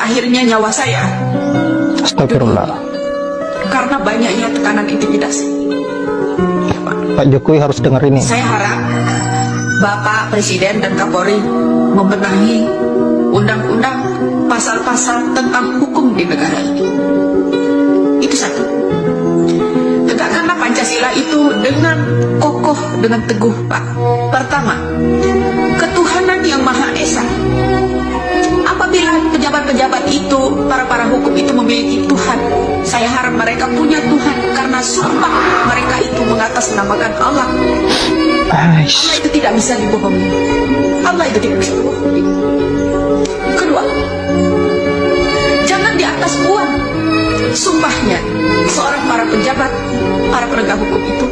akhirnya nyawa saya. Astagfirullah. Karena banyaknya tekanan intimidasi. Pak Jokowi harus dengar ini. Saya harap Bapak Presiden dan Kapolri membenahi undang-undang pasal-pasal tentang hukum di negara ini. Itu satu. Tegakkanlah Pancasila itu dengan kokoh, dengan teguh, Pak. Pertama, ketuhanan yang Maha Esa. Apabila pejabat-pejabat itu, para hukum itu memiliki Tuhan, saya harap mereka punya Tuhan, karena sumpah mereka itu mengatasnamakan Allah. Allah itu tidak bisa dibohongi. Allah itu tidak bisa dibohongi. Kedua, jangan di atas uang. Sumpahnya seorang para pejabat, para penegak hukum itu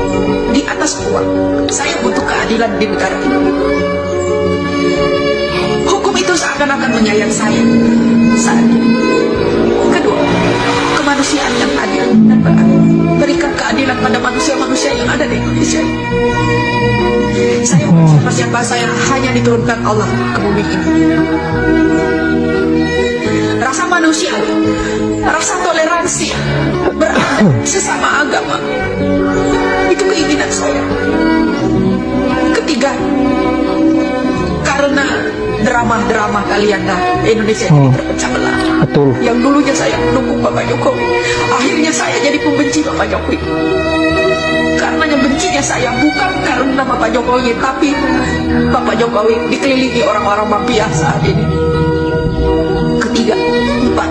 di atas uang. Saya butuh keadilan di negara ini. Hukum itu seakan-akan menyayang saya saat ini. Kedua, kemanusiaan yang adil dan beradil. Berikan keadilan pada manusia-manusia yang ada di Indonesia. Saya bukan siapa-siapa, saya hanya diturunkan Allah ke bumi ini. Rasa manusia, rasa toleransi, berada sesama agama, itu keinginan saya. Ketiga, karena drama-drama kalian Indonesia jadi terpecah belah. Betul. Yang dulunya saya mendukung Bapak Jokowi, akhirnya saya jadi pembenci Bapak Jokowi. Karena yang bencinya saya bukan karena Bapak Jokowi, tapi Bapak Jokowi dikelilingi orang-orang mafia saat ini. Ketiga, empat,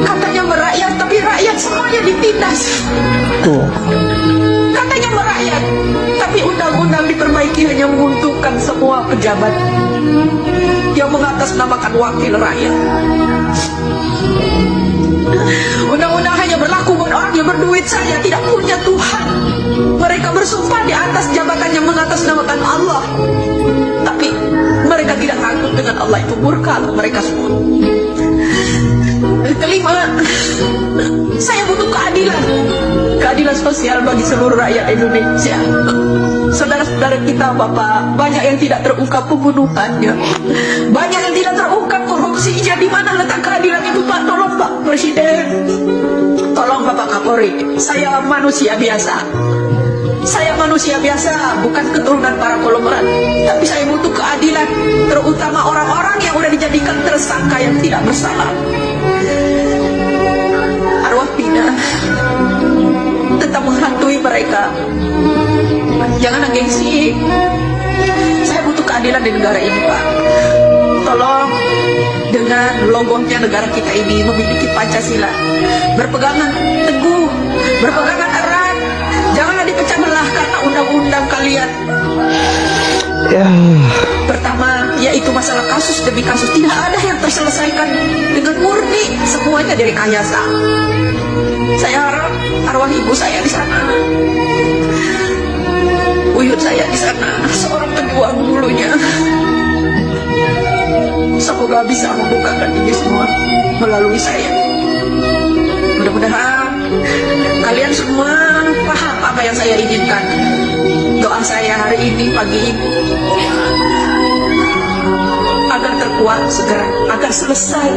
katanya merakyat, tapi rakyat semuanya ditindas. Katanya merakyat, tapi undang-undang diperbaiki hanya menguntungkan semua pejabat yang mengatasnamakan wakil rakyat. Undang-undang hanya berlaku buat orang yang berduit saja, tidak punya Tuhan. Mereka bersumpah di atas jabatan yang mengatasnamakan Allah, tapi mereka tidak takut dengan Allah itu murka mereka semua. Kelima, saya butuh keadilan. Keadilan sosial bagi seluruh rakyat Indonesia. Saudara-saudara kita, Bapak, banyak yang tidak terungkap pembunuhannya, banyak yang tidak terungkap korupsinya. Di mana letak keadilan itu, Pak? Tolong Pak Presiden, tolong Bapak Kapolri. Saya manusia biasa. Saya manusia biasa, bukan keturunan para konglomerat, tapi saya butuh keadilan, terutama orang-orang yang sudah dijadikan tersangka yang tidak bersalah. Arwah pindah tetap menghantui mereka. Jangan gengsi. Saya butuh keadilan di negara ini, Pak. Tolong, dengan logonya negara kita ini memiliki Pancasila, berpegangan teguh, berpegangan erat. Janganlah dipecah belah karena undang-undang kalian. Pertama, yaitu masalah kasus demi kasus. Tidak ada yang terselesaikan dengan murni, semuanya dari rekayasa. Saya harap arwah ibu saya di sana, buyut saya di sana, seorang pejuang dulunya, semoga bisa membukakan ini semua melalui saya. Mudah-mudahan kalian semua paham apa yang saya inginkan. Doa saya hari ini, pagi ini, agar terkuat segera, agar selesai.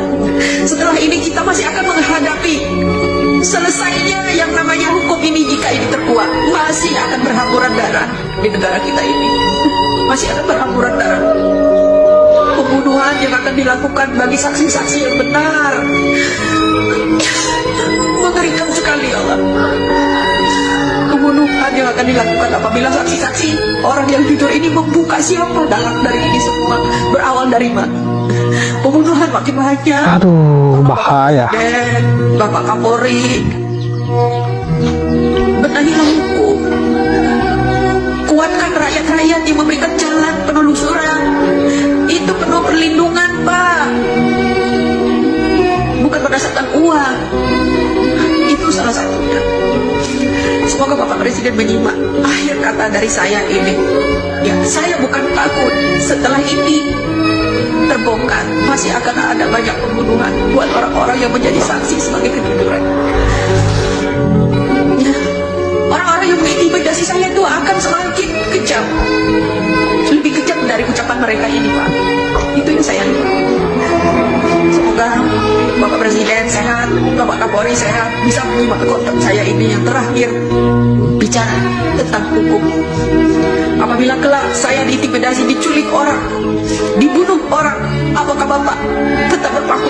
Setelah ini kita masih akan menghadapi selesainya yang namanya hukum ini. Jika ini terkuat, masih akan berhamburan darah di negara kita ini. Masih akan berhamburan darah. Pembunuhan yang akan dilakukan bagi saksi-saksi yang benar. Mengerikan sekali, Allah. Pembunuhan yang akan dilakukan apabila saksi-saksi orang yang jujur ini membuka siapa dalam dari ini semua berawal dari mana. Pembunuhan makin banyak. Aduh, bahaya. Dan Bapak Kapolri, benahilah hukum, kuatkan rakyat-rakyat yang memberikan jalan penelusuran. Itu penuh perlindungan, Pak, bukan berdasarkan uang. Itu salah satunya. Semoga Bapak Presiden menyimak akhir kata dari saya ini. Ya, saya bukan takut. Setelah ini terbongkar, masih akan ada banyak pembunuhan buat orang-orang yang menjadi saksi sebagai kejujuran. Ya, orang-orang yang mengintimidasi saya itu akan semakin kejam, lebih kejam dari ucapan mereka ini, Pak. Itu yang saya lihat. Presiden sehat, Bapak Kapolri sehat, bisa menerima kontak saya ini yang terakhir bicara tentang hukum. Apabila kelak saya diintimidasi, diculik orang, dibunuh orang, apakah Bapak tetap berpangku